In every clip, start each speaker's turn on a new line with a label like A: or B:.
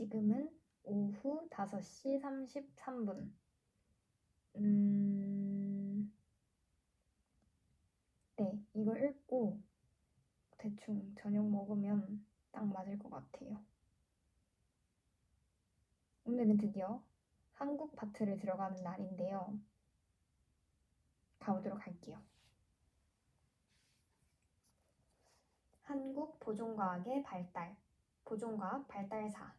A: 지금은 오후 5시 33분. 네, 이거 읽고 대충 저녁 먹으면 딱 맞을 것 같아요. 오늘은 드디어 한국 파트를 들어가는 날인데요. 가보도록 할게요. 한국 보존과학의 발달, 보존과학 발달사.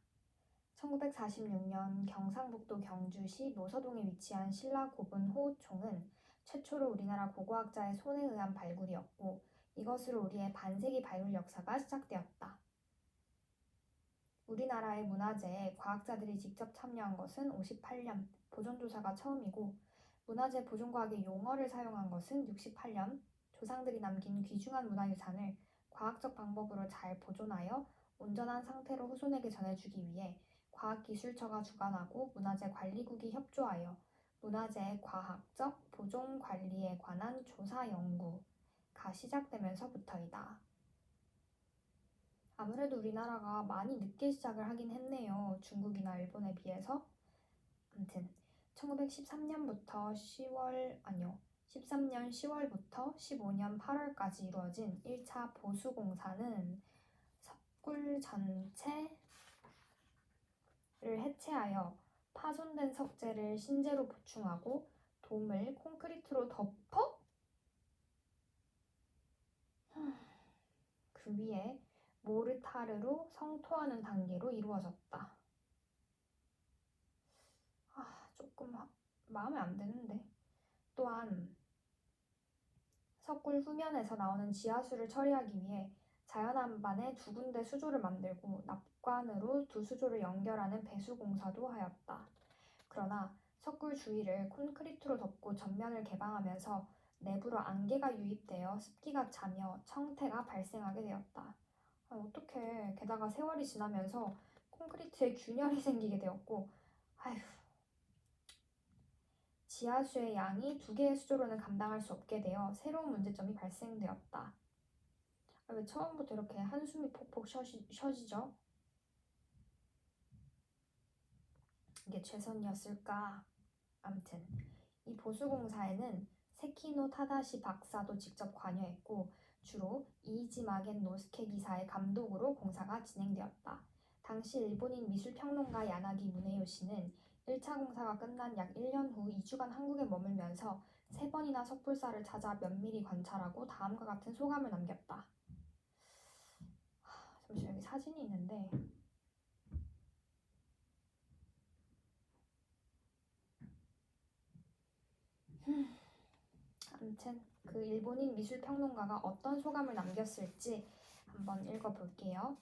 A: 1946년 경상북도 경주시 노서동에 위치한 신라고분호 총은 최초로 우리나라 고고학자의 손에 의한 발굴이었고 이것으로 우리의 반세기 발굴 역사가 시작되었다. 우리나라의 문화재에 과학자들이 직접 참여한 것은 58년, 보존조사가 처음이고 문화재 보존과학의 용어를 사용한 것은 68년, 조상들이 남긴 귀중한 문화유산을 과학적 방법으로 잘 보존하여 온전한 상태로 후손에게 전해주기 위해 과학기술처가 주관하고 문화재관리국이 협조하여 문화재의 과학적 보존관리에 관한 조사 연구가 시작되면서부터이다. 아무래도 우리나라가 많이 늦게 시작을 하긴 했네요. 중국이나 일본에 비해서. 아무튼 1913년부터 13년 10월부터 15년 8월까지 이루어진 1차 보수공사는 석굴 전체를 해체하여 파손된 석재를 신재로 보충하고 돔을 콘크리트로 덮어 그 위에 모르타르로 성토하는 단계로 이루어졌다. 조금 마음에 안 드는데. 또한 석굴 후면에서 나오는 지하수를 처리하기 위해 자연안반에 2군데 수조를 만들고 납관으로 2수조를 연결하는 배수공사도 하였다. 그러나 석굴 주위를 콘크리트로 덮고 전면을 개방하면서 내부로 안개가 유입되어 습기가 차며 청태가 발생하게 되었다. 어떡해. 게다가 세월이 지나면서 콘크리트에 균열이 생기게 되었고 지하수의 양이 2개의 수조로는 감당할 수 없게 되어 새로운 문제점이 발생되었다. 왜 처음부터 이렇게 한숨이 폭폭 쉬어지죠? 이게 최선이었을까? 암튼 이 보수공사에는 세키노 타다시 박사도 직접 관여했고 주로 이이지 마겐 노스케 기사의 감독으로 공사가 진행되었다. 당시 일본인 미술평론가 야나기 무네요시는 1차 공사가 끝난 약 1년 후 2주간 한국에 머물면서 3번이나 석불사를 찾아 면밀히 관찰하고 다음과 같은 소감을 남겼다. 잠시만, 여기 사진이 있는데 아무튼 그 일본인 미술평론가가 어떤 소감을 남겼을지 한번 읽어볼게요.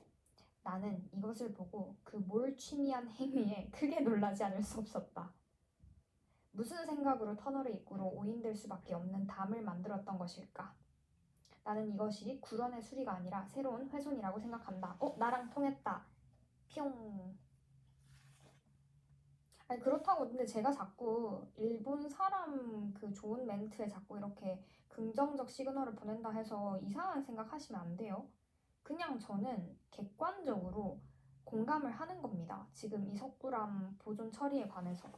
A: 나는 이것을 보고 그 몰취미한 행위에 크게 놀라지 않을 수 없었다. 무슨 생각으로 터널의 입구로 오인될 수밖에 없는 담을 만들었던 것일까? 나는 이것이 구런의 수리가 아니라 새로운 훼손이라고 생각한다. 나랑 통했다. 뿅. 아니 그렇다고 근데 제가 자꾸 일본 사람 그 좋은 멘트에 자꾸 이렇게 긍정적 시그널을 보낸다 해서 이상한 생각 하시면 안 돼요. 그냥 저는 객관적으로 공감을 하는 겁니다. 지금 이 석굴암 보존 처리에 관해서.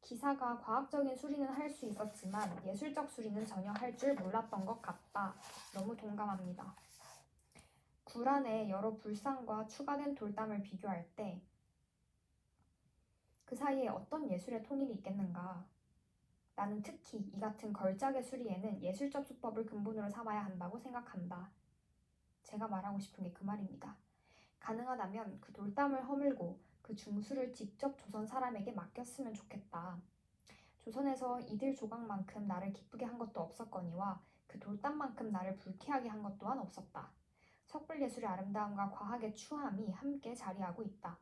A: 기사가 과학적인 수리는 할 수 있었지만 예술적 수리는 전혀 할 줄 몰랐던 것 같다. 너무 동감합니다. 굴 안에 여러 불상과 추가된 돌담을 비교할 때 그 사이에 어떤 예술의 통일이 있겠는가? 나는 특히 이 같은 걸작의 수리에는 예술적 수법을 근본으로 삼아야 한다고 생각한다. 제가 말하고 싶은 게 그 말입니다. 가능하다면 그 돌담을 허물고 그 중수를 직접 조선 사람에게 맡겼으면 좋겠다. 조선에서 이들 조각만큼 나를 기쁘게 한 것도 없었거니와 그 돌담만큼 나를 불쾌하게 한 것 또한 없었다. 석불예술의 아름다움과 과학의 추함이 함께 자리하고 있다.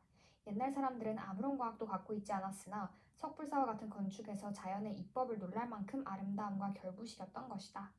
A: 옛날 사람들은 아무런 과학도 갖고 있지 않았으나 석불사와 같은 건축에서 자연의 이법을 놀랄 만큼 아름다움과 결부시켰던 것이다.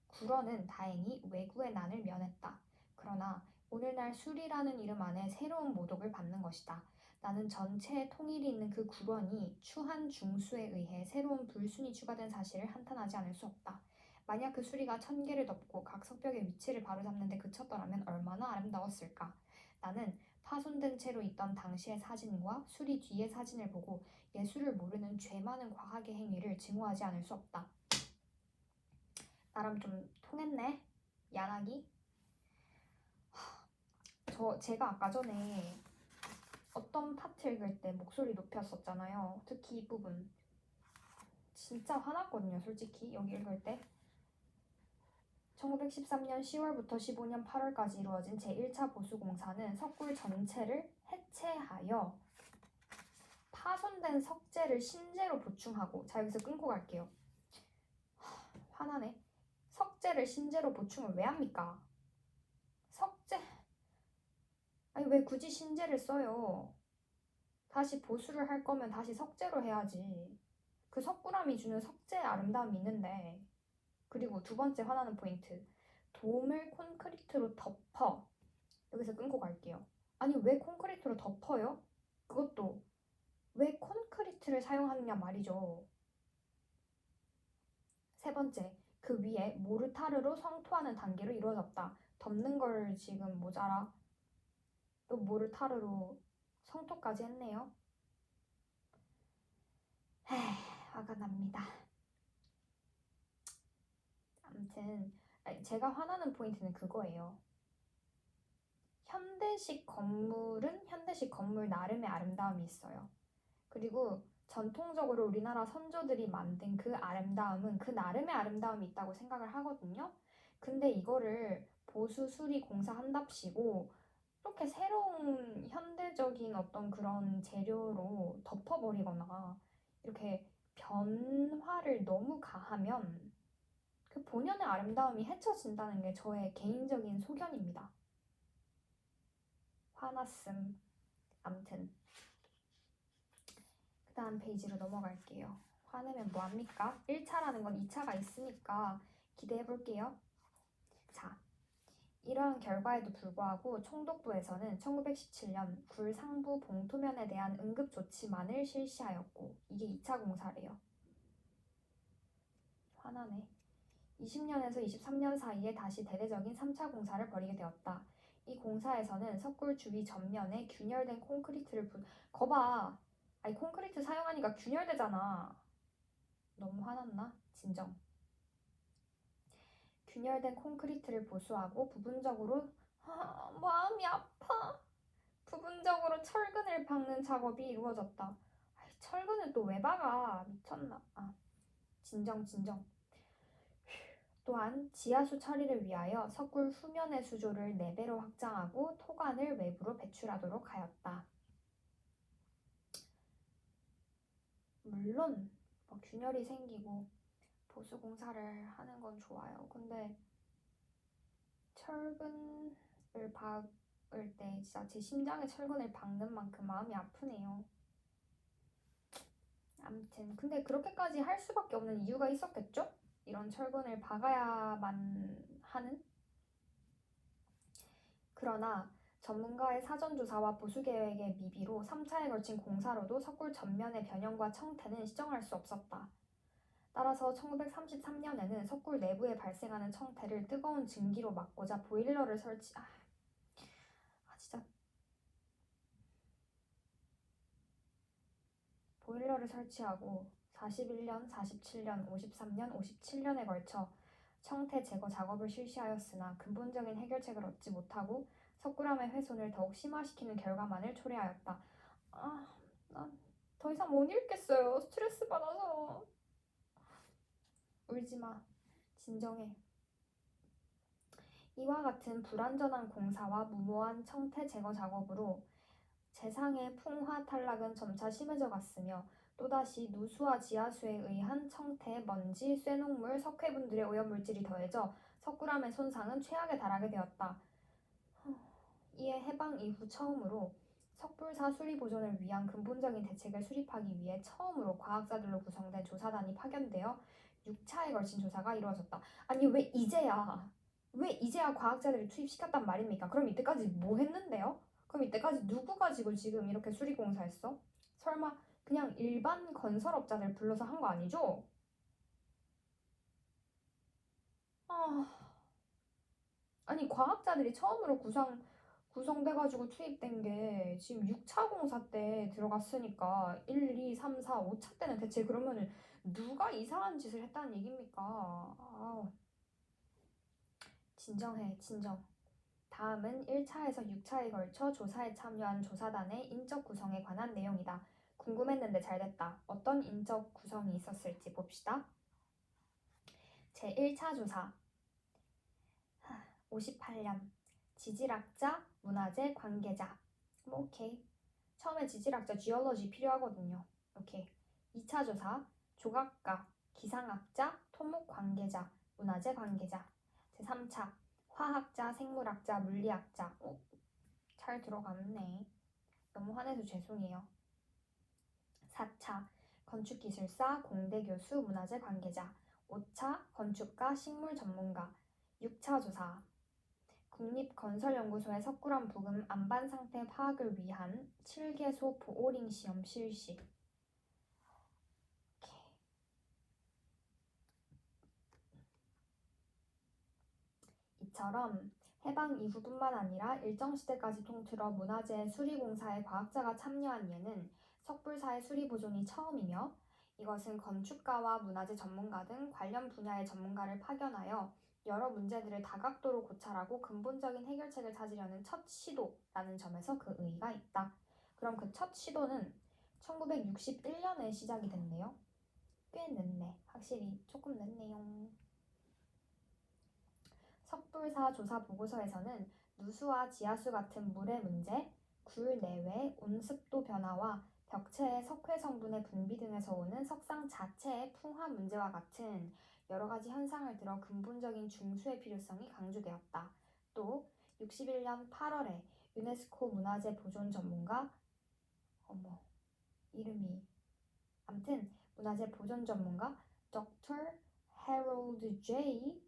A: 구런은 다행히 왜구의 난을 면했다. 그러나 오늘날 수리라는 이름 안에 새로운 모독을 받는 것이다. 나는 전체의 통일이 있는 그 구런이 추한 중수에 의해 새로운 불순이 추가된 사실을 한탄하지 않을 수 없다. 만약 그 수리가 1000개를 덮고 각 석벽의 위치를 바로잡는 데 그쳤더라면 얼마나 아름다웠을까. 나는 파손된 채로 있던 당시의 사진과 수리 뒤의 사진을 보고 예술을 모르는 죄 많은 과학의 행위를 증오하지 않을 수 없다. 나름 좀 통했네. 야나기. 제가 아까 전에 어떤 파트 읽을 때 목소리 높였었잖아요. 특히 이 부분. 진짜 화났거든요, 솔직히. 여기 읽을 때. 1913년 10월부터 15년 8월까지 이루어진 제1차 보수공사는 석굴 전체를 해체하여 파손된 석재를 신재로 보충하고, 자, 여기서 끊고 갈게요. 화나네. 석재를 신재로 보충을 왜 합니까? 석재, 아니 왜 굳이 신재를 써요? 다시 보수를 할 거면 다시 석재로 해야지. 그 석굴암이 주는 석재의 아름다움이 있는데. 그리고 두 번째 화나는 포인트. 돔을 콘크리트로 덮어. 여기서 끊고 갈게요. 아니 왜 콘크리트로 덮어요? 그것도 왜 콘크리트를 사용하느냐 말이죠. 세 번째, 그 위에 모르타르로 성토하는 단계로 이루어졌다. 덮는 걸 지금 모자라. 또 모르타르로 성토까지 했네요. 화가 납니다. 아무튼 제가 화나는 포인트는 그거예요. 현대식 건물은 현대식 건물 나름의 아름다움이 있어요. 그리고 전통적으로 우리나라 선조들이 만든 그 아름다움은 그 나름의 아름다움이 있다고 생각을 하거든요. 근데 이거를 보수 수리 공사한답시고 이렇게 새로운 현대적인 어떤 그런 재료로 덮어버리거나 이렇게 변화를 너무 가하면 그 본연의 아름다움이 헤쳐진다는 게 저의 개인적인 소견입니다. 화났음. 암튼 그 다음 페이지로 넘어갈게요. 화내면 뭐합니까? 1차라는 건 2차가 있으니까 기대해볼게요. 자, 이러한 결과에도 불구하고 총독부에서는 1917년 굴 상부 봉토면에 대한 응급조치만을 실시하였고 이게 2차 공사래요. 화나네. 20년에서 23년 사이에 다시 대대적인 3차 공사를 벌이게 되었다. 이 공사에서는 석굴 주위 전면에 균열된 콘크리트를 거봐. 아니 콘크리트 사용하니까 균열되잖아. 너무 화났나? 진정. 균열된 콘크리트를 보수하고 부분적으로 마음이 아파. 부분적으로 철근을 박는 작업이 이루어졌다. 철근을 또 왜 박아? 미쳤나? 진정. 또한 지하수 처리를 위하여 석굴 후면의 수조를 4배로 확장하고 토관을 외부로 배출하도록 하였다. 물론 균열이 생기고 보수 공사를 하는 건 좋아요. 근데 철근을 박을 때 진짜 제 심장에 철근을 박는 만큼 마음이 아프네요. 아무튼 근데 그렇게까지 할 수밖에 없는 이유가 있었겠죠? 이런 철근을 박아야만 하는? 그러나 전문가의 사전조사와 보수계획의 미비로 3차에 걸친 공사로도 석굴 전면의 변형과 청태는 시정할 수 없었다. 따라서 1933년에는 석굴 내부에 발생하는 청태를 뜨거운 증기로 막고자 보일러를 설치하고 41년, 47년, 53년, 57년에 걸쳐 청태 제거 작업을 실시하였으나 근본적인 해결책을 얻지 못하고 석굴암의 훼손을 더욱 심화시키는 결과만을 초래하였다. 난 더 이상 못 읽겠어요. 스트레스 받아서. 울지마. 진정해. 이와 같은 불완전한 공사와 무모한 청태 제거 작업으로 재상의 풍화 탈락은 점차 심해져 갔으며 또다시 누수와 지하수에 의한 청태, 먼지, 쇠농물, 석회분들의 오염물질이 더해져 석굴암의 손상은 최악에 달하게 되었다. 이에 해방 이후 처음으로 석불사 수리 보존을 위한 근본적인 대책을 수립하기 위해 처음으로 과학자들로 구성된 조사단이 파견되어 6차에 걸친 조사가 이루어졌다. 아니 왜 이제야 과학자들을 투입시켰단 말입니까? 그럼 이때까지 뭐 했는데요? 그럼 이때까지 누구 가지고 지금 이렇게 수리공사했어? 설마 그냥 일반 건설업자들 불러서 한 거 아니죠? 아니 과학자들이 처음으로 구성돼가지고 투입된 게 지금 6차 공사 때 들어갔으니까 1, 2, 3, 4, 5차 때는 대체 그러면은 누가 이상한 짓을 했다는 얘기입니까? 아우, 진정해, 진정. 다음은 1차에서 6차에 걸쳐 조사에 참여한 조사단의 인적 구성에 관한 내용이다. 궁금했는데 잘됐다. 어떤 인적 구성이 있었을지 봅시다. 제1차 조사 58년 지질학자, 문화재 관계자. 뭐 오케이. 처음에 지질학자 지올러지 필요하거든요. 오케이. 2차 조사 조각가, 기상학자, 토목 관계자, 문화재 관계자. 제3차 화학자, 생물학자, 물리학자. 잘 들어갔네. 너무 화내서 죄송해요. 4차 건축기술사, 공대교수, 문화재 관계자. 5차 건축가, 식물 전문가. 6차 조사 국립건설연구소의 석굴암 부근 안반 상태 파악을 위한 7개소 보호링 시험 실시. 이처럼 해방 이후뿐만 아니라 일정 시대까지 통틀어 문화재 수리공사에 과학자가 참여한 예는 석불사의 수리보존이 처음이며, 이것은 건축가와 문화재 전문가 등 관련 분야의 전문가를 파견하여 여러 문제들을 다각도로 고찰하고 근본적인 해결책을 찾으려는 첫 시도라는 점에서 그 의의가 있다. 그럼 그 첫 시도는 1961년에 시작이 됐네요. 꽤 늦네. 확실히 조금 늦네요. 석불사 조사 보고서에서는 누수와 지하수 같은 물의 문제, 굴 내외, 온습도 변화와 벽체의 석회 성분의 분비 등에서 오는 석상 자체의 풍화 문제와 같은 여러 가지 현상을 들어 근본적인 중수의 필요성이 강조되었다. 또 61년 8월에 유네스코 문화재 보존 전문가 이름이 암튼 문화재 보존 전문가 Dr. Harold J.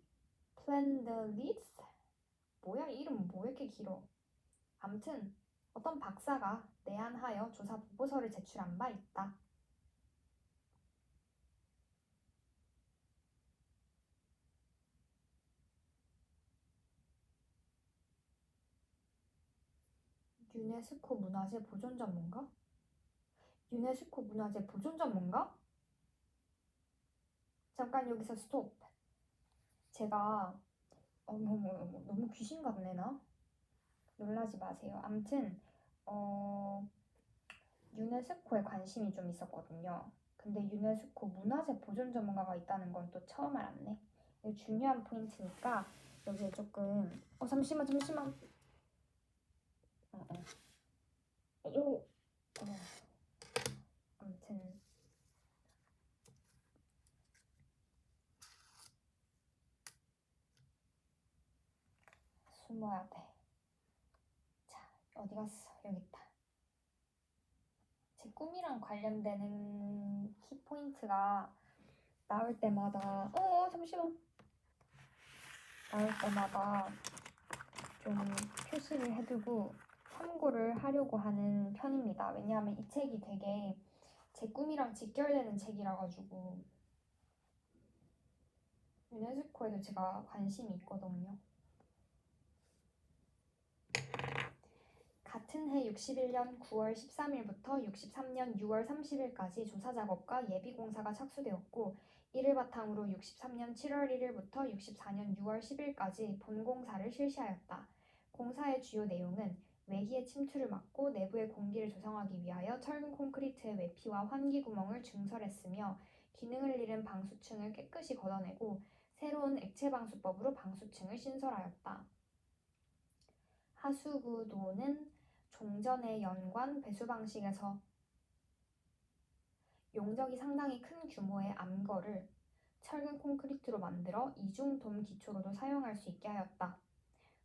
A: 플랜더리스? 뭐야, 이름 뭐 이렇게 길어. 암튼 어떤 박사가 내한하여 조사 보고서를 제출한 바 있다. 유네스코 문화재 보존 전문가? 유네스코 문화재 보존 전문가? 잠깐 여기서 스톱. 제가 너무 귀신 같네 나? 놀라지 마세요. 암튼 유네스코에 관심이 좀 있었거든요. 근데 유네스코 문화재 보존 전문가가 있다는 건 또 처음 알았네. 이거 중요한 포인트니까 여기에 조금 잠시만 아무튼 숨어야 돼. 자, 어디 갔어? 여기 있다. 제 꿈이랑 관련되는 키포인트가 나올 때마다 잠시만. 나올 때마다 좀 표시를 해두고 참고를 하려고 하는 편입니다. 왜냐하면 이 책이 되게 제 꿈이랑 직결되는 책이라 가지고 유네스코에도 제가 관심이 있거든요. 같은 해 61년 9월 13일부터 63년 6월 30일까지 조사 작업과 예비 공사가 착수되었고, 이를 바탕으로 63년 7월 1일부터 64년 6월 10일까지 본공사를 실시하였다. 공사의 주요 내용은 외기의 침투를 막고 내부의 공기를 조성하기 위하여 철근 콘크리트의 외피와 환기 구멍을 증설했으며, 기능을 잃은 방수층을 깨끗이 걷어내고 새로운 액체 방수법으로 방수층을 신설하였다. 하수구도는 종전의 연관 배수 방식에서 용적이 상당히 큰 규모의 암거를 철근 콘크리트로 만들어 이중돔 기초로도 사용할 수 있게 하였다.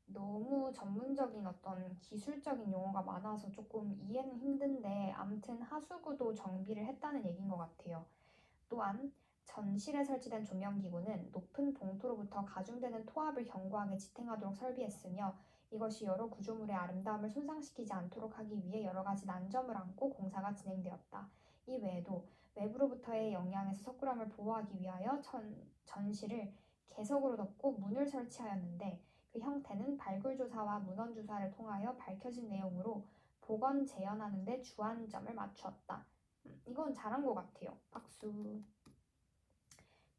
A: 너무 전문적인 어떤 기술적인 용어가 많아서 조금 이해는 힘든데, 암튼 하수구도 정비를 했다는 얘기인 것 같아요. 또한 전실에 설치된 조명기구는 높은 봉토로부터 가중되는 토압을 견고하게 지탱하도록 설비했으며, 이것이 여러 구조물의 아름다움을 손상시키지 않도록 하기 위해 여러 가지 난점을 안고 공사가 진행되었다. 이 외에도 외부로부터의 영향에서 석굴암을 보호하기 위하여 전실을 개석으로 덮고 문을 설치하였는데, 그 형태는 발굴조사와 문헌조사를 통하여 밝혀진 내용으로 복원 재현하는 데 주안점을 맞추었다. 이건 잘한 것 같아요. 박수.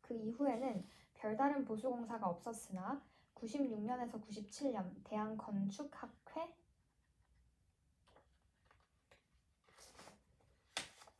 A: 그 이후에는 별다른 보수공사가 없었으나 96년에서 97년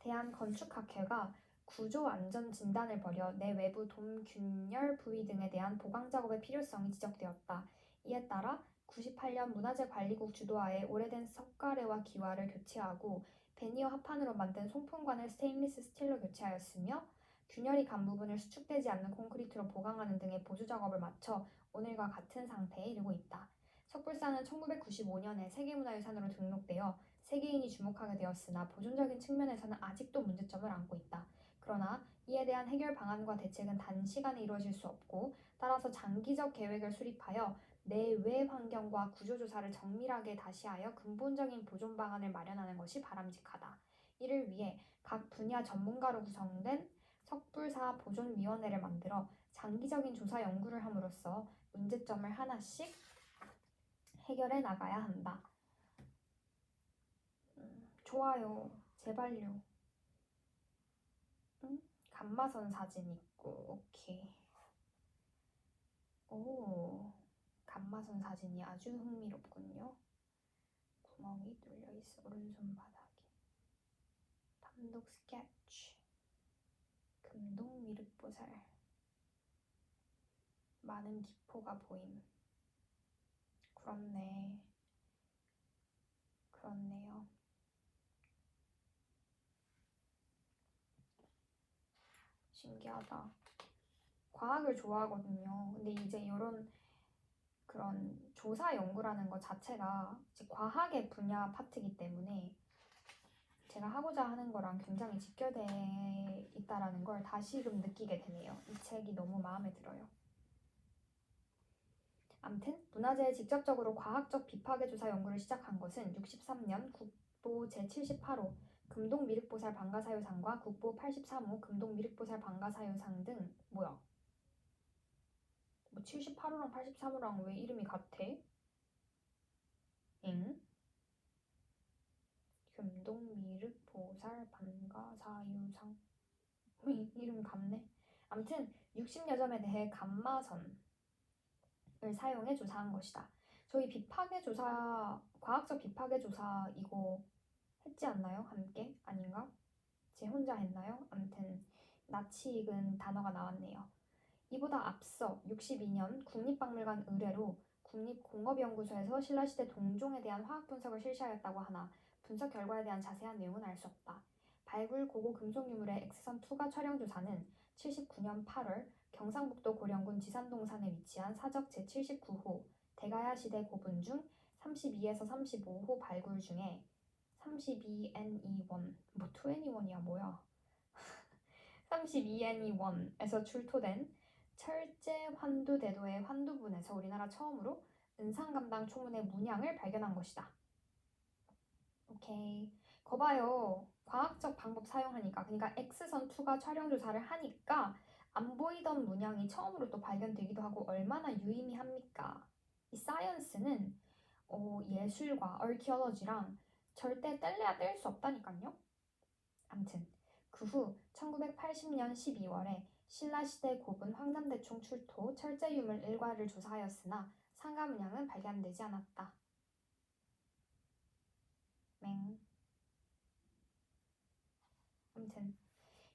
A: 대한건축학회가 구조안전진단을 벌여 내외부 돔균열 부위 등에 대한 보강 작업의 필요성이 지적되었다. 이에 따라 98년 문화재관리국 주도하에 오래된 석가래와 기와를 교체하고 베니어 합판으로 만든 송풍관을 스테인리스 스틸로 교체하였으며 균열이 간 부분을 수축되지 않는 콘크리트로 보강하는 등의 보수 작업을 마쳐 오늘과 같은 상태에 이르고 있다. 석불사는 1995년에 세계문화유산으로 등록되어 세계인이 주목하게 되었으나 보존적인 측면에서는 아직도 문제점을 안고 있다. 그러나 이에 대한 해결 방안과 대책은 단시간에 이루어질 수 없고 따라서 장기적 계획을 수립하여 내외 환경과 구조조사를 정밀하게 다시 하여 근본적인 보존 방안을 마련하는 것이 바람직하다. 이를 위해 각 분야 전문가로 구성된 석불사 보존위원회를 만들어 장기적인 조사 연구를 함으로써 문제점을 하나씩 해결해 나가야 한다. 좋아요. 제발요. 감마선 사진 있고 오케이. 오, 감마선 사진이 아주 흥미롭군요. 구멍이 뚫려있어. 오른손 바닥에. 단독 스케치. 금동 미륵보살. 많은 기포가 보임. 그렇네요. 신기하다. 과학을 좋아하거든요. 근데 이제 이런 그런 조사 연구라는 것 자체가 이제 과학의 분야 파트이기 때문에 제가 하고자 하는 거랑 굉장히 직결돼 있다라는 걸 다시금 느끼게 되네요. 이 책이 너무 마음에 들어요. 암튼 문화재에 직접적으로 과학적 비파괴 조사 연구를 시작한 것은 63년 국보 제78호 금동 미륵보살 방가사유상과 국보 83호 금동 미륵보살 방가사유상 등 뭐야? 78호랑 83호랑 왜 이름이 같아? 응? 금동 미륵보살 방가사유상 이름 같네. 암튼 60여 점에 대해 감마선을 사용해 조사한 것이다. 저희 비파괴 조사, 과학적 비파괴 조사 이거 했지 않나요? 함께? 아닌가? 제 혼자 했나요? 아무튼 낯익은 단어가 나왔네요. 이보다 앞서 62년 국립박물관 의뢰로 국립공업연구소에서 신라시대 동종에 대한 화학 분석을 실시하였다고 하나 분석 결과에 대한 자세한 내용은 알 수 없다. 발굴 고고 금속 유물의 X선 투과 촬영 조사는 79년 8월 경상북도 고령군 지산동산에 위치한 사적 제79호 대가야 시대 고분 중 32에서 35호 발굴 중에 32NE1 뭐 2NE1이야 뭐야 32NE1에서 출토된 철제 환두 대도의 환두분에서 우리나라 처음으로 은상감당 초문의 문양을 발견한 것이다. 오케이. 거봐요. 과학적 방법 사용하니까 그러니까 X선 투과 촬영 조사를 하니까 안 보이던 문양이 처음으로 또 발견되기도 하고 얼마나 유의미합니까? 이 사이언스는 예술과 archaeology랑 절대 뗄래야 뗄 수 없다니까요. 암튼 그 후 1980년 12월에 신라시대 고분 황남대총 출토 철제유물 일과를 조사하였으나 상가 문양은 발견되지 않았다. 암튼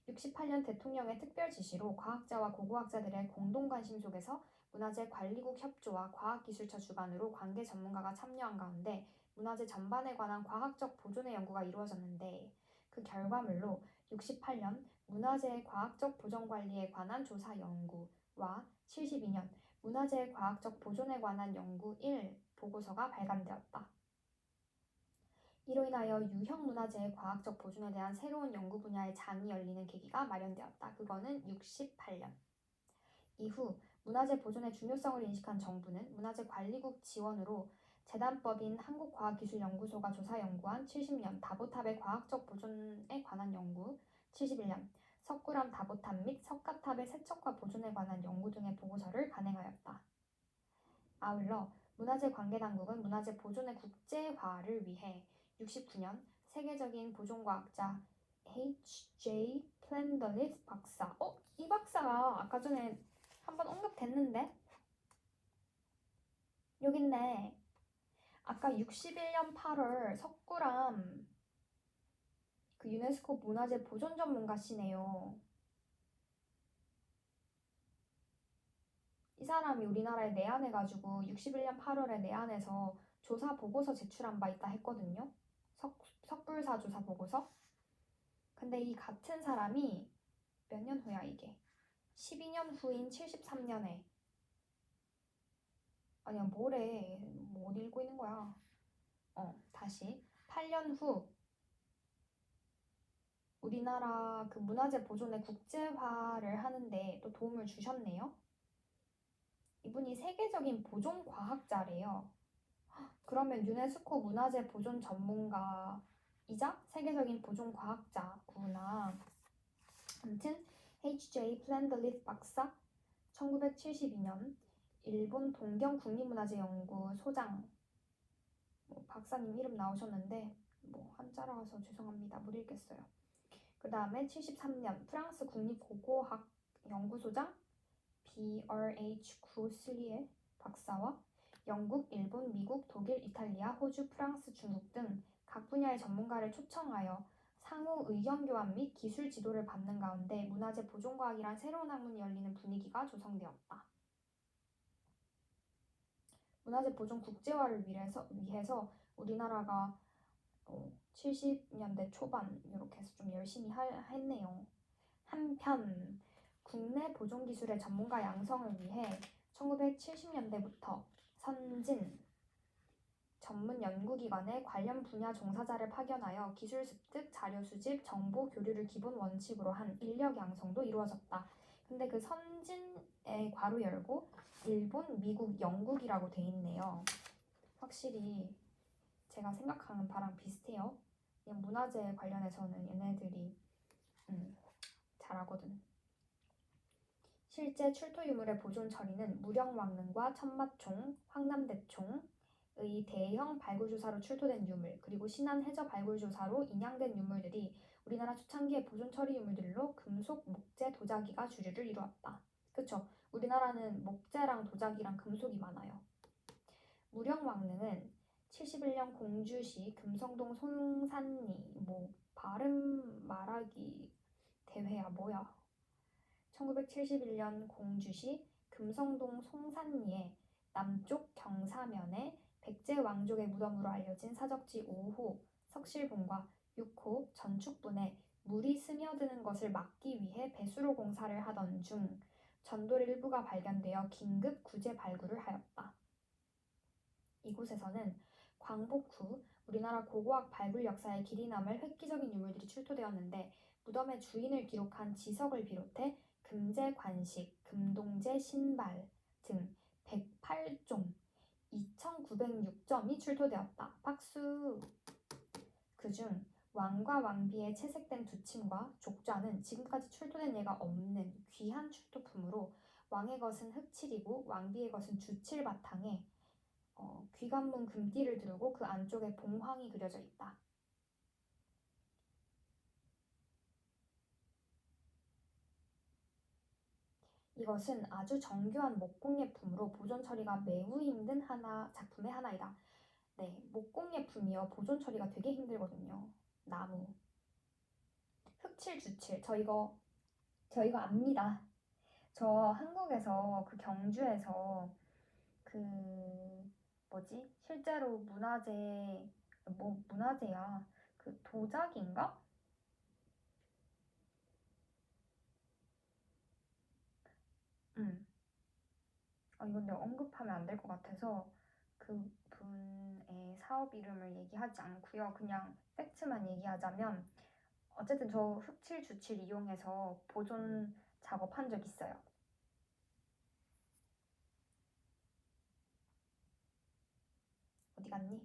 A: 68년 대통령의 특별 지시로 과학자와 고고학자들의 공동 관심 속에서 문화재 관리국 협조와 과학기술처 주관으로 관계 전문가가 참여한 가운데 문화재 전반에 관한 과학적 보존의 연구가 이루어졌는데 그 결과물로 68년 문화재의 과학적 보존 관리에 관한 조사 연구와 72년 문화재의 과학적 보존에 관한 연구 1 보고서가 발간되었다. 이로 인하여 유형 문화재의 과학적 보존에 대한 새로운 연구 분야의 장이 열리는 계기가 마련되었다. 그거는 68년. 이후 문화재 보존의 중요성을 인식한 정부는 문화재 관리국 지원으로 재단법인 한국과학기술연구소가 조사 연구한 70년 다보탑의 과학적 보존에 관한 연구, 71년 석굴암 다보탑 및 석가탑의 세척과 보존에 관한 연구 등의 보고서를 간행하였다. 아울러 문화재 관계당국은 문화재 보존의 국제화를 위해 69년 세계적인 보존과학자 H.J. 플랜더리스 박사, 이 박사가 아까 전에 한번 언급됐는데? 여기 있네. 아까 61년 8월 석굴암 그 유네스코 문화재 보존 전문가시네요. 이 사람이 우리나라에 내한해가지고 61년 8월에 내한해서 조사 보고서 제출한 바 있다 했거든요. 석불사 조사 보고서. 근데 이 같은 사람이 몇 년 후야 이게? 12년 후인 73년에 아니야 뭐래 뭐 어디 읽고 있는 거야? 다시 8년 후 우리나라 그 문화재 보존의 국제화를 하는데 또 도움을 주셨네요. 이분이 세계적인 보존 과학자래요. 그러면 유네스코 문화재 보존 전문가이자 세계적인 보존 과학자구나. 아무튼 H.J. 플랜더리스 박사 1972년 일본 동경 국립문화재연구 소장 박사님 이름 나오셨는데 한자라서 죄송합니다. 못 읽겠어요. 그 다음에 73년 프랑스 국립고고학 연구소장 B.R.H. 그로슬리에 박사와 영국, 일본, 미국, 독일, 이탈리아, 호주, 프랑스, 중국 등 각 분야의 전문가를 초청하여 상호 의견 교환 및 기술 지도를 받는 가운데 문화재 보존과학이란 새로운 학문이 열리는 분위기가 조성되었다. 문화재 보존 국제화를 위해서 우리나라가 70년대 초반 이렇게 해서 좀 열심히 했네요. 한편 국내 보존 기술의 전문가 양성을 위해 1970년대부터 선진 전문 연구기관에 관련 분야 종사자를 파견하여 기술 습득, 자료 수집, 정보 교류를 기본 원칙으로 한 인력 양성도 이루어졌다. 근데 그 선진에 괄호 열고 일본, 미국, 영국이라고 돼 있네요. 확실히 제가 생각하는 바랑 비슷해요. 그냥 문화재 관련해서는 얘네들이 잘하거든. 실제 출토 유물의 보존 처리는 무령왕릉과 천마총, 황남대총의 대형 발굴조사로 출토된 유물, 그리고 신안 해저 발굴조사로 인양된 유물들이 우리나라 초창기의 보존 처리 유물들로 금속, 목재, 도자기가 주류를 이루었다. 그쵸? 우리나라는 목재랑 도자기랑 금속이 많아요. 무령왕릉은 71년 공주시 금성동 송산리 발음 말하기 대회야 뭐야? 1971년 공주시 금성동 송산리의 남쪽 경사면에 백제 왕족의 무덤으로 알려진 사적지 5호 석실본과 6호 전축분에 물이 스며드는 것을 막기 위해 배수로 공사를 하던 중 전돌 일부가 발견되어 긴급 구제 발굴을 하였다. 이곳에서는 광복 후 우리나라 고고학 발굴 역사의 길이 남을 획기적인 유물들이 출토되었는데 무덤의 주인을 기록한 지석을 비롯해 금제 관식, 금동제 신발 등 108종 2,906점이 출토되었다. 박수! 그중 왕과 왕비의 채색된 두침과 족좌는 지금까지 출토된 예가 없는 귀한 출토품으로 왕의 것은 흑칠이고 왕비의 것은 주칠 바탕에 귀관문 금띠를 두르고 그 안쪽에 봉황이 그려져 있다. 이것은 아주 정교한 목공예품으로 보존 처리가 매우 힘든 작품의 하나이다. 네, 목공예품이요. 보존 처리가 되게 힘들거든요. 나무. 흑칠, 주칠. 저 이거 압니다. 저 한국에서 그 경주에서 실제로 문화재야. 그 도자기인가? 이건 내가 언급하면 안 될 것 같아서 그분의 사업 이름을 얘기하지 않고요. 그냥 팩트만 얘기하자면 어쨌든 저 흑칠, 주칠 이용해서 보존 작업한 적 있어요. 어디 갔니?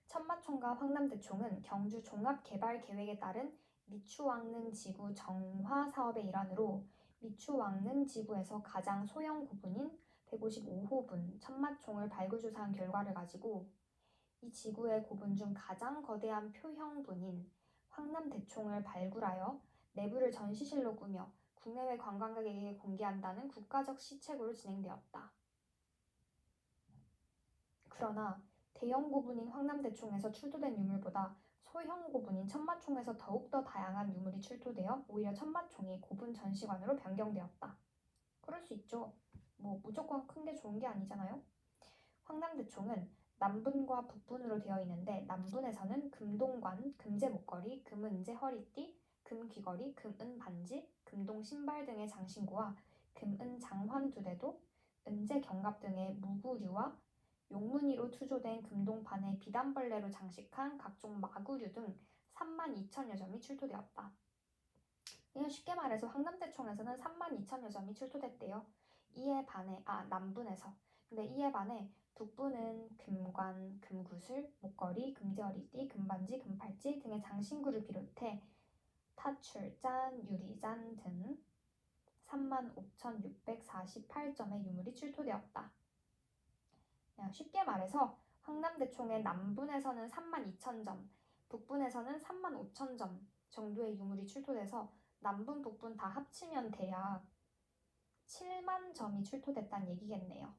A: 천마총과 황남대총은 경주 종합개발계획에 따른 미추왕릉지구 정화 사업의 일환으로 미추왕릉지구에서 가장 소형 구분인 155호분 천마총을 발굴조사한 결과를 가지고 이 지구의 고분 중 가장 거대한 표형분인 황남대총을 발굴하여 내부를 전시실로 꾸며 국내외 관광객에게 공개한다는 국가적 시책으로 진행되었다. 그러나 대형 고분인 황남대총에서 출토된 유물보다 소형 고분인 천마총에서 더욱더 다양한 유물이 출토되어 오히려 천마총이 고분 전시관으로 변경되었다. 그럴 수 있죠. 뭐 무조건 큰 게 좋은 게 아니잖아요. 황남대총은 남분과 북분으로 되어 있는데 남분에서는 금동관, 금제 목걸이, 금은제 허리띠, 금귀걸이, 금은 반지, 금동 신발 등의 장신구와 금은 장환 2대도, 은제 견갑 등의 무구류와 용무늬로 투조된 금동판에 비단벌레로 장식한 각종 마구류 등 32,000여 점이 출토되었다. 그냥 쉽게 말해서 황남대총에서는 32,000여 점이 출토됐대요. 이에 반해 남분에서. 근데 이에 반해 북부는 금관, 금구슬, 목걸이, 금제허리띠, 금반지, 금팔찌 등의 장신구를 비롯해 타출잔, 유리잔 등 35,648점의 유물이 출토되었다. 그냥 쉽게 말해서 황남대총의 남분에서는 32,000점, 북분에서는 35,000점 정도의 유물이 출토돼서 남분, 북분 다 합치면 대략 7만 점이 출토됐다는 얘기겠네요.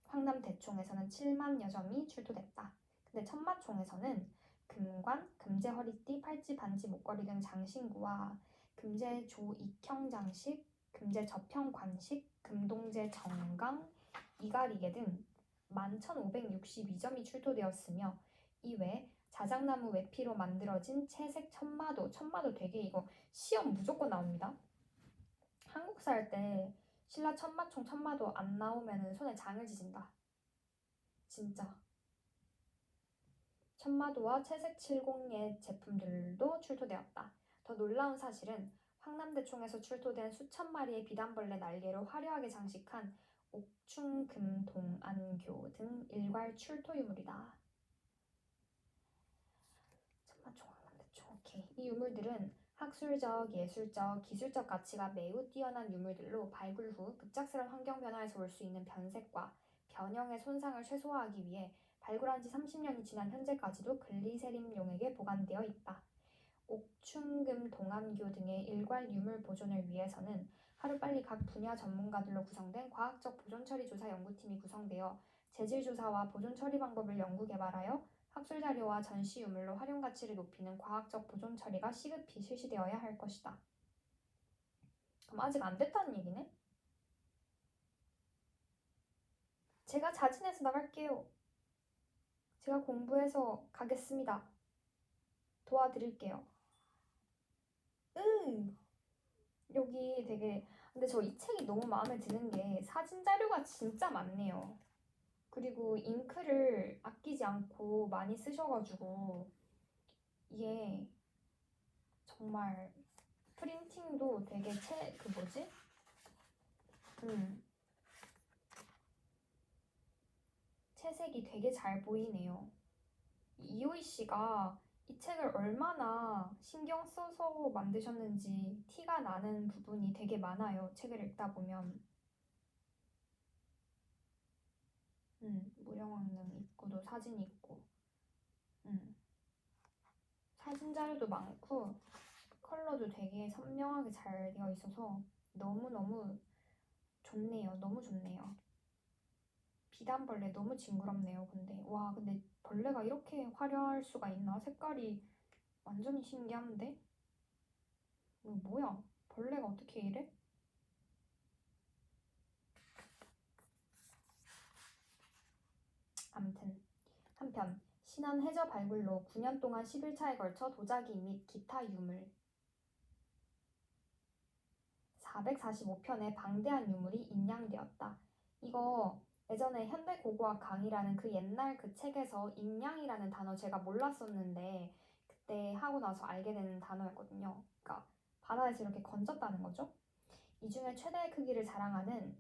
A: 황남대총에서는 7만여 점이 출토됐다. 근데 천마총에서는 금관, 금제 허리띠, 팔찌, 반지, 목걸이 등 장신구와 금제 조익형 장식, 금제 접형 관식, 금동제 정강, 이가리개 등 11,562점이 출토되었으며 이외 자작나무 외피로 만들어진 채색 천마도 되게 이거 시험 무조건 나옵니다. 한국사 할 때 신라 천마총 천마도 안 나오면 손에 장을 지진다. 진짜. 천마도와 채색 칠공예 제품들도 출토되었다. 더 놀라운 사실은 황남대총에서 출토된 수천 마리의 비단벌레 날개로 화려하게 장식한 옥충금동안교 등 일괄 출토 유물이다. 천마총, 황남대총. 오케이. 이 유물들은 학술적, 예술적, 기술적 가치가 매우 뛰어난 유물들로 발굴 후 급작스런 환경 변화에서 올 수 있는 변색과 변형의 손상을 최소화하기 위해 발굴한 지 30년이 지난 현재까지도 글리세린용액에 보관되어 있다. 옥충금 동안교 등의 일괄 유물 보존을 위해서는 하루빨리 각 분야 전문가들로 구성된 과학적 보존처리 조사 연구팀이 구성되어 재질 조사와 보존 처리 방법을 연구 개발하여 학술 자료와 전시 유물로 활용 가치를 높이는 과학적 보존 처리가 시급히 실시되어야 할 것이다. 그럼 아직 안 됐다는 얘기네? 제가 자진해서 나갈게요. 제가 공부해서 가겠습니다. 도와드릴게요. 여기 되게 근데 저 이 책이 너무 마음에 드는 게 사진 자료가 진짜 많네요. 그리고 잉크를 아끼지 않고 많이 쓰셔가지고 이게 정말 프린팅도 되게 채색이 되게 잘 보이네요. 이효희 씨가 이 책을 얼마나 신경 써서 만드셨는지 티가 나는 부분이 되게 많아요. 책을 읽다 보면. 무령왕릉 입구도 사진이 있고. 사진 자료도 많고 컬러도 되게 선명하게 잘 되어 있어서 너무너무 좋네요. 너무 좋네요. 비단벌레 너무 징그럽네요. 근데 벌레가 이렇게 화려할 수가 있나? 색깔이 완전히 신기한데? 이거 뭐야? 벌레가 어떻게 이래? 암튼 한편 신안 해저 발굴로 9년 동안 11차에 걸쳐 도자기 및 기타 유물 445편의 방대한 유물이 인양되었다. 이거 예전에 현대고고학 강의라는 그 옛날 그 책에서 인양이라는 단어 제가 몰랐었는데 그때 하고 나서 알게 되는 단어였거든요. 그러니까 바다에서 이렇게 건졌다는 거죠. 이 중에 최대 크기를 자랑하는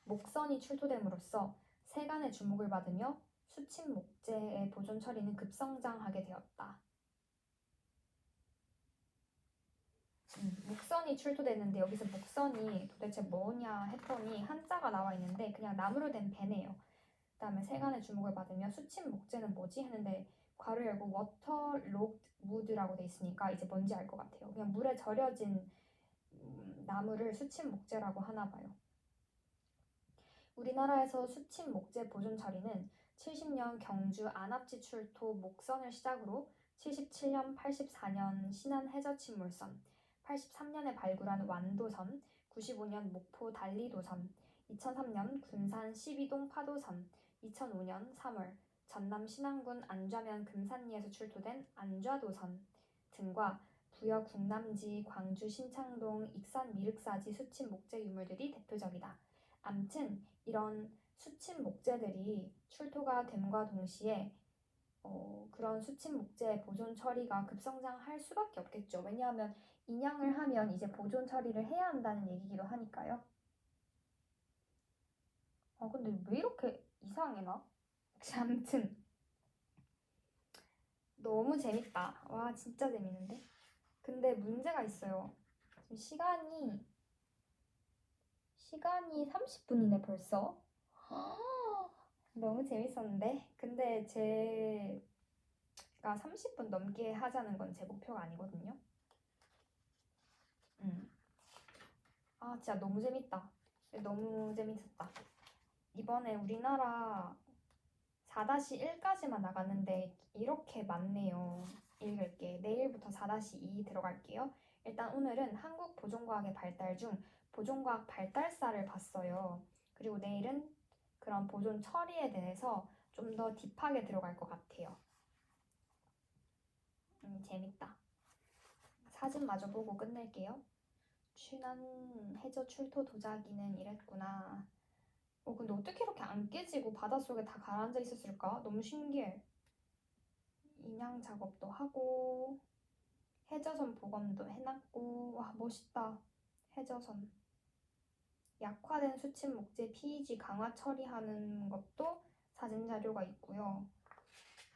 A: 목선이 출토됨으로써 세간의 주목을 받으며 수침 목재의 보존 처리는 급성장하게 되었다. 목선이 출토되는데 여기서 목선이 도대체 뭐냐 했더니 한자가 나와 있는데 그냥 나무로 된 배네요. 그다음에 세간의 주목을 받으며 수침 목재는 뭐지 했는데 괄호 열고 워터록드 무드라고 돼 있으니까 이제 뭔지 알 것 같아요. 그냥 물에 절여진 나무를 수침 목재라고 하나 봐요. 우리나라에서 수침 목재 보존 처리는 70년 경주 안압지 출토 목선을 시작으로 77년, 84년 신안 해저침물선, 83년에 발굴한 완도선, 95년 목포 달리도선, 2003년 군산 12동 파도선, 2005년 3월 전남 신안군 안좌면 금산리에서 출토된 안좌도선 등과 부여 국남지, 광주 신창동, 익산 미륵사지 수침 목재 유물들이 대표적이다. 암튼 이런 수침 목재들이 출토가 됨과 동시에 그런 수침 목재 보존 처리가 급성장할 수밖에 없겠죠. 왜냐하면 인양을 하면 이제 보존 처리를 해야 한다는 얘기기도 하니까요. 근데 왜 이렇게 이상해 나? 아무튼 너무 재밌다. 와 진짜 재밌는데? 근데 문제가 있어요. 지금 시간이 30분이네 벌써. 너무 재밌었는데? 근데 제가 30분 넘게 하자는 건 제 목표가 아니거든요. 진짜 너무 재밌다. 너무 재밌었다. 이번에 우리나라 4-1까지만 나갔는데 이렇게 많네요. 읽을 게. 내일부터 4-2 들어갈게요. 일단 오늘은 한국 보존과학의 발달 중 보존과학 발달사를 봤어요. 그리고 내일은 그런 보존 처리에 대해서 좀 더 딥하게 들어갈 것 같아요. 재밌다. 사진 마저 보고 끝낼게요. 취난 해저 출토 도자기는 이랬구나. 근데 어떻게 이렇게 안 깨지고 바닷속에 다 가라앉아 있었을까? 너무 신기해. 인양 작업도 하고 해저선 복원도 해놨고 와 멋있다. 해저선. 약화된 수침 목재 PEG 강화 처리하는 것도 사진 자료가 있고요.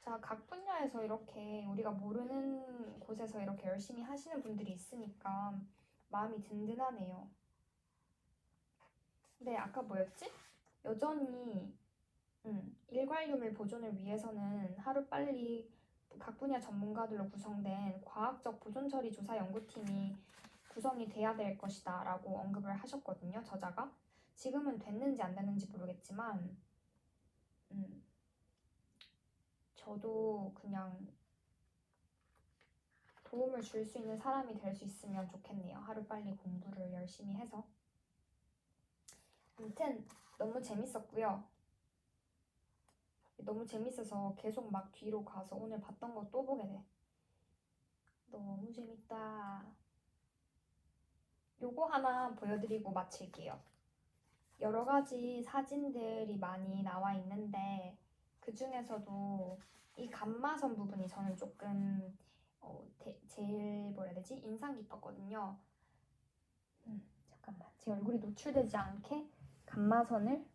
A: 자, 각 분야에서 이렇게 우리가 모르는 곳에서 이렇게 열심히 하시는 분들이 있으니까 마음이 든든하네요. 근데 아까 뭐였지? 여전히 일괄유물 보존을 위해서는 하루빨리 각 분야 전문가들로 구성된 과학적 보존처리 조사 연구팀이 구성이 돼야 될 것이다 라고 언급을 하셨거든요, 저자가. 지금은 됐는지 안 됐는지 모르겠지만 저도 그냥 도움을 줄 수 있는 사람이 될 수 있으면 좋겠네요. 하루빨리 공부를 열심히 해서. 아무튼 너무 재밌었고요. 너무 재밌어서 계속 막 뒤로 가서 오늘 봤던 거 또 보게 돼. 너무 재밌다. 요거 하나 보여드리고 마칠게요. 여러 가지 사진들이 많이 나와 있는데 그 중에서도 이 감마선 부분이 저는 조금 제일 뭐라 해야 되지? 인상 깊었거든요. 잠깐만. 제 얼굴이 노출되지 않게 감마선을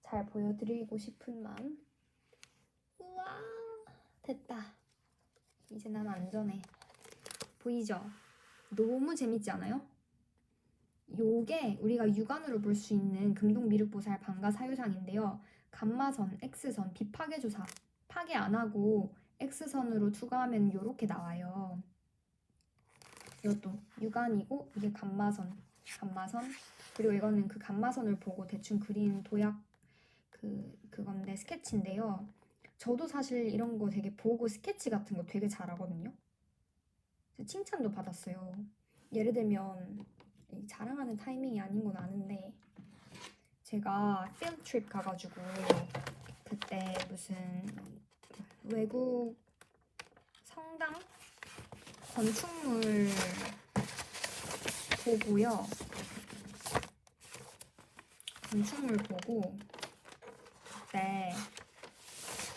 A: 잘 보여드리고 싶은 마음. 우와 됐다. 이제 난 안전해. 보이죠? 너무 재밌지 않아요? 요게 우리가 육안으로 볼 수 있는 금동미륵보살 방가 사유상인데요. 감마선, X선, 비파괴조사 파괴 안 하고 X선으로 투과하면 요렇게 나와요. 이것도 육안이고 이게 감마선 그리고 이거는 그 감마선을 보고 대충 그린 도약 그건데 스케치인데요. 저도 사실 이런 거 되게 보고 스케치 같은 거 되게 잘하거든요. 칭찬도 받았어요. 예를 들면 자랑하는 타이밍이 아닌 건 아는데 제가 필드 트립 가가지고 그때 무슨 외국 성당 건축물 보고요. 건축물 보고 그때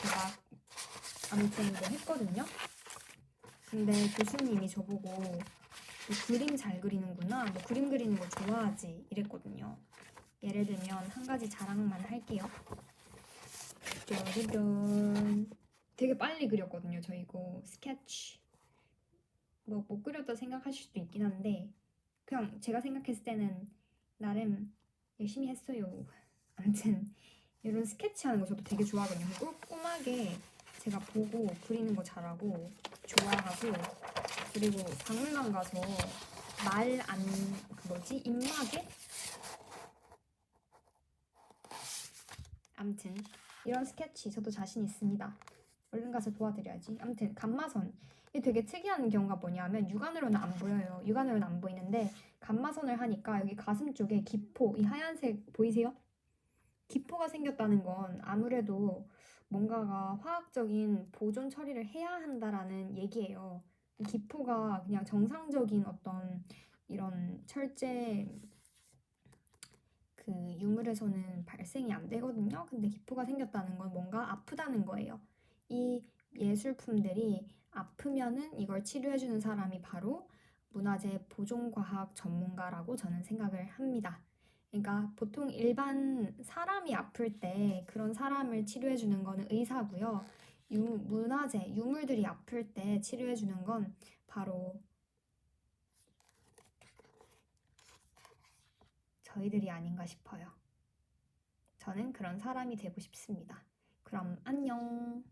A: 제가 아무튼 뭐 했거든요. 근데 교수님이 저보고 뭐 그림 잘 그리는구나, 뭐 그림 그리는 거 좋아하지 이랬거든요. 예를 들면 한 가지 자랑만 할게요. 짜르르 되게 빨리 그렸거든요. 저 이거 스케치 뭐 못 그렸다 생각하실 수도 있긴 한데 그냥 제가 생각했을 때는 나름 열심히 했어요. 아무튼 이런 스케치하는 거 저도 되게 좋아하거든요. 꼼꼼하게 제가 보고 그리는 거 잘하고 좋아하고 그리고 박물관 가서 말 안 그 뭐지 입마개? 아무튼 이런 스케치 저도 자신 있습니다. 얼른 가서 도와드려야지. 아무튼 감마선 이게 되게 특이한 경우가 뭐냐면 육안으로는 안 보여요. 육안으로는 안 보이는데 감마선을 하니까 여기 가슴 쪽에 기포 이 하얀색 보이세요? 기포가 생겼다는 건 아무래도 뭔가가 화학적인 보존 처리를 해야 한다라는 얘기예요. 기포가 그냥 정상적인 어떤 이런 철제 그 유물에서는 발생이 안 되거든요. 근데 기포가 생겼다는 건 뭔가 아프다는 거예요. 이 예술품들이 아프면은 이걸 치료해주는 사람이 바로 문화재 보존과학 전문가라고 저는 생각을 합니다. 그러니까 보통 일반 사람이 아플 때 그런 사람을 치료해주는 거는 의사고요. 문화재, 유물들이 아플 때 치료해주는 건 바로 저희들이 아닌가 싶어요. 저는 그런 사람이 되고 싶습니다. 그럼 안녕.